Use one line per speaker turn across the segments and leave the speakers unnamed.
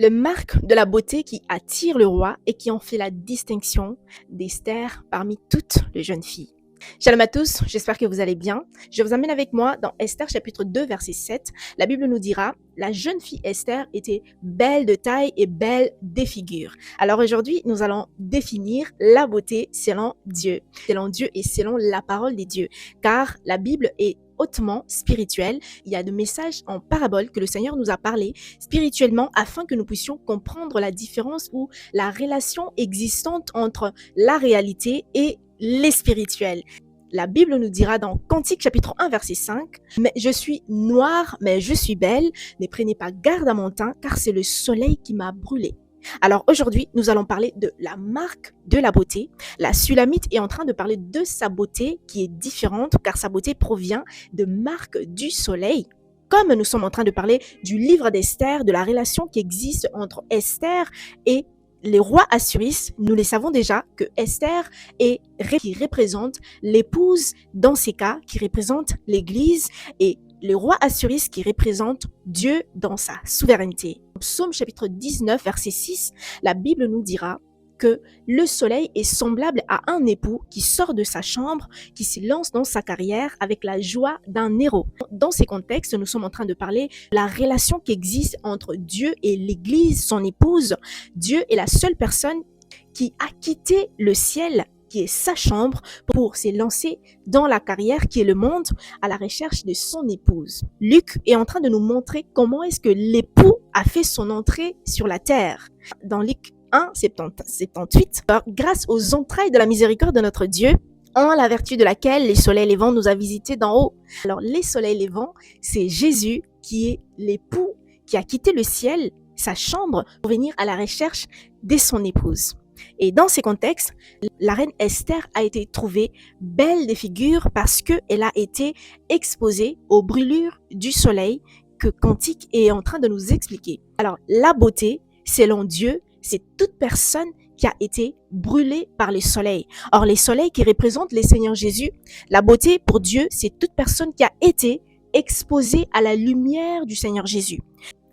le marque de la beauté qui attire le roi et qui en fait la distinction d'Esther parmi toutes les jeunes filles. Shalom à tous, j'espère que vous allez bien. Je vous amène avec moi dans Esther chapitre 2 verset 7. La Bible nous dira, la jeune fille Esther était belle de taille et belle des figures. Alors aujourd'hui, nous allons définir la beauté selon Dieu et selon la parole des dieux. Car la Bible est hautement spirituelle. Il y a des messages en parabole que le Seigneur nous a parlé spirituellement afin que nous puissions comprendre la différence ou la relation existante entre la réalité et les spirituels. La Bible nous dira dans Cantique chapitre 1 verset 5, « Mais je suis noire, mais je suis belle, ne prenez pas garde à mon teint, car c'est le soleil qui m'a brûlée. » Alors aujourd'hui, nous allons parler de la marque de la beauté. La Sulamite est en train de parler de sa beauté qui est différente, car sa beauté provient de marques du soleil. Comme nous sommes en train de parler du livre d'Esther, de la relation qui existe entre Esther et les rois assyriens, nous les savons déjà que Esther est qui représente l'épouse dans ces cas, qui représente l'Église, et le roi assyriens qui représente Dieu dans sa souveraineté. Psaume chapitre 19 verset 6, la Bible nous dira que le soleil est semblable à un époux qui sort de sa chambre, qui se lance dans sa carrière avec la joie d'un héros. Dans ces contextes, nous sommes en train de parler de la relation qui existe entre Dieu et l'Église, son épouse. Dieu est la seule personne qui a quitté le ciel, qui est sa chambre, pour se lancer dans la carrière qui est le monde à la recherche de son épouse. Luc est en train de nous montrer comment est-ce que l'époux a fait son entrée sur la terre. Dans Luc 1, 78, grâce aux entrailles de la miséricorde de notre Dieu, en la vertu de laquelle les soleils levants nous a visités d'en haut. Alors, les soleils levants, c'est Jésus qui est l'époux qui a quitté le ciel, sa chambre, pour venir à la recherche de son épouse. Et dans ces contextes, la reine Esther a été trouvée belle des figures parce qu'elle a été exposée aux brûlures du soleil que Cantique est en train de nous expliquer. Alors, la beauté, selon Dieu, c'est toute personne qui a été brûlée par le soleil. Or, les soleils qui représentent le Seigneur Jésus, la beauté pour Dieu, c'est toute personne qui a été exposée à la lumière du Seigneur Jésus.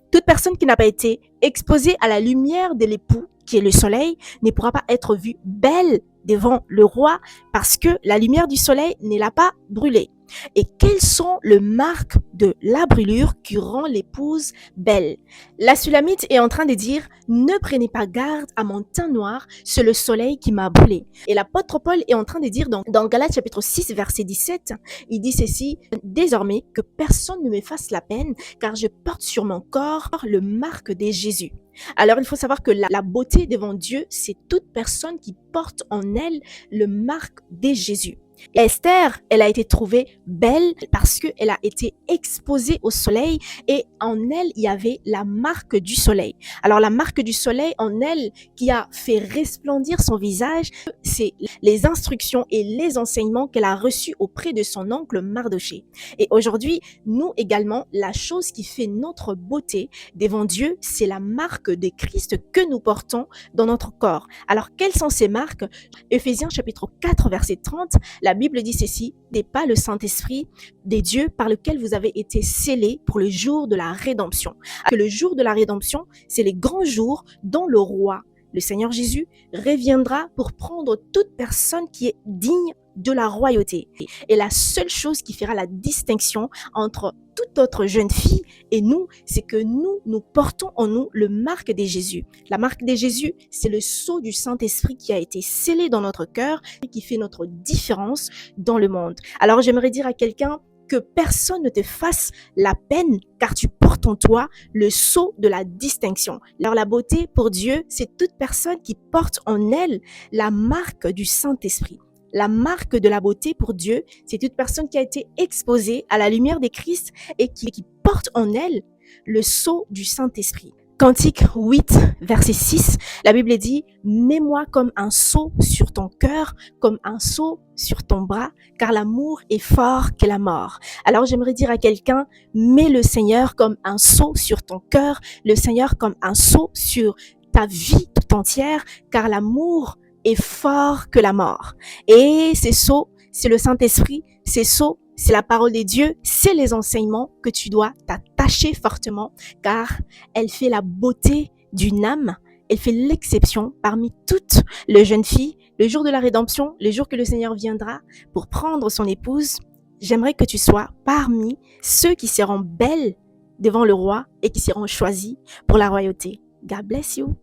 Toute personne qui n'a pas été exposée à la lumière de l'époux, qui est le soleil, ne pourra pas être vue belle devant le roi parce que la lumière du soleil ne l'a pas brûlée. Et quelles sont les marques de la brûlure qui rend l'épouse belle? La Sulamite est en train de dire « Ne prenez pas garde à mon teint noir, c'est le soleil qui m'a brûlé. » Et l'apôtre Paul est en train de dire dans Galates chapitre 6 verset 17, il dit ceci « Désormais que personne ne me fasse la peine, car je porte sur mon corps le marque de Jésus. » Alors, il faut savoir que la beauté devant Dieu, c'est toute personne qui porte en elle le marque de Jésus. Esther, elle a été trouvée belle parce qu'elle a été exposée au soleil et en elle, il y avait la marque du soleil. Alors, la marque du soleil en elle qui a fait resplendir son visage, c'est les instructions et les enseignements qu'elle a reçus auprès de son oncle Mardoché. Et aujourd'hui, nous également, la chose qui fait notre beauté devant Dieu, c'est la marque de Christ que nous portons dans notre corps. Alors, quelles sont ces marques? Éphésiens chapitre 4, verset 30, la Bible dit ceci, « N'est pas le Saint-Esprit des dieux par lequel vous avez été scellés pour le jour de la rédemption. » Que le jour de la rédemption, c'est les grands jours dont le roi, le Seigneur Jésus, reviendra pour prendre toute personne qui est digne de la royauté. Et la seule chose qui fera la distinction entre toute autre jeune fille et nous, c'est que nous portons en nous le marque de Jésus. La marque de Jésus, c'est le sceau du Saint-Esprit qui a été scellé dans notre cœur et qui fait notre différence dans le monde. Alors, j'aimerais dire à quelqu'un que personne ne te fasse la peine car tu portes en toi le sceau de la distinction. Alors, la beauté pour Dieu, c'est toute personne qui porte en elle la marque du Saint-Esprit. La marque de la beauté pour Dieu, c'est toute personne qui a été exposée à la lumière de Christ et qui porte en elle le sceau du Saint-Esprit. Cantique 8, verset 6, la Bible dit « Mets-moi comme un sceau sur ton cœur, comme un sceau sur ton bras, car l'amour est fort que la mort. » Alors j'aimerais dire à quelqu'un « Mets le Seigneur comme un sceau sur ton cœur, le Seigneur comme un sceau sur ta vie tout entière, car l'amour est fort que la mort. » Et ces sceaux, c'est le Saint-Esprit, ces sceaux, c'est la parole de Dieu, c'est les enseignements que tu dois t'attacher fortement, car elle fait la beauté d'une âme, elle fait l'exception parmi toutes les jeunes filles. Le jour de la rédemption, le jour que le Seigneur viendra pour prendre son épouse, j'aimerais que tu sois parmi ceux qui seront belles devant le roi et qui seront choisis pour la royauté. God bless you.